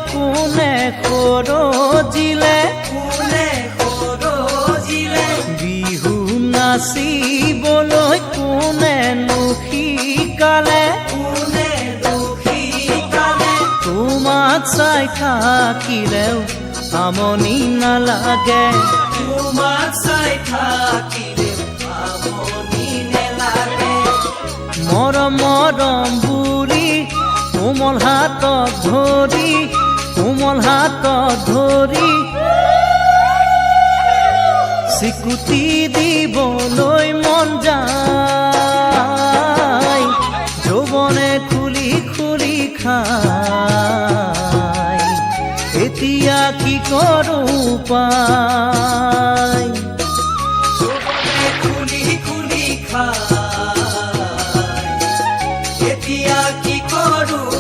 কোনে খৰজিলে বিহু নাচিবলৈ কোনেনো শিকালে তোমাক চাই থাকিলেও আমনি নালাগে মৰম মৰম বুঢ়ী কোমল হাতত ধৰি স্বীকৃতি দিবলৈ মন যায় যৌৱনে খুলি খুলি খায় এতিয়া কি কৰোঁ উপায় খুলি খুলি খায় এতিয়া কি কৰোঁ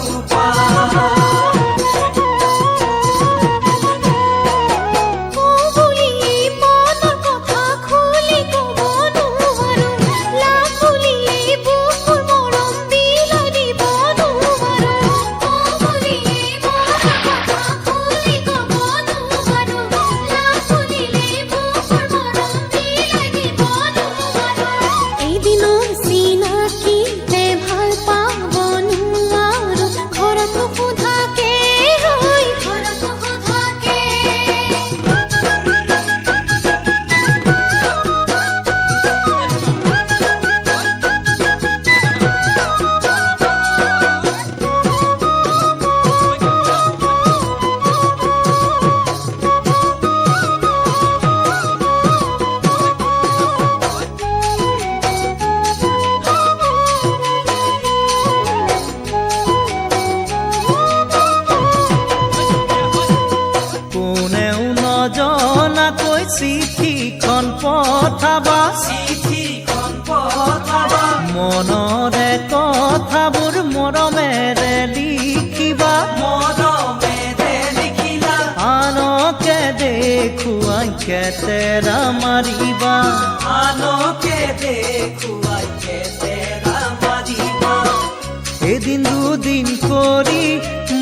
নজনাকৈ চিঠিখন পঠাবা মনৰে কথাবোৰ মৰমেৰে লিখিবা আনকে দেখুৱাই কেতেৰা মাৰিবা এদিন দুদিন কৰি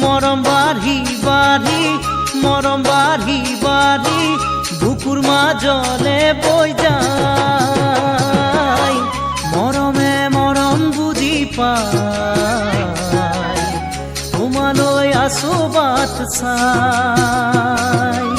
মৰম বাঢ়ি বুকুৰ মাজলে বৈ যায় মৰমে মৰম বুজি পায় তোমালৈ আছো বাট চাই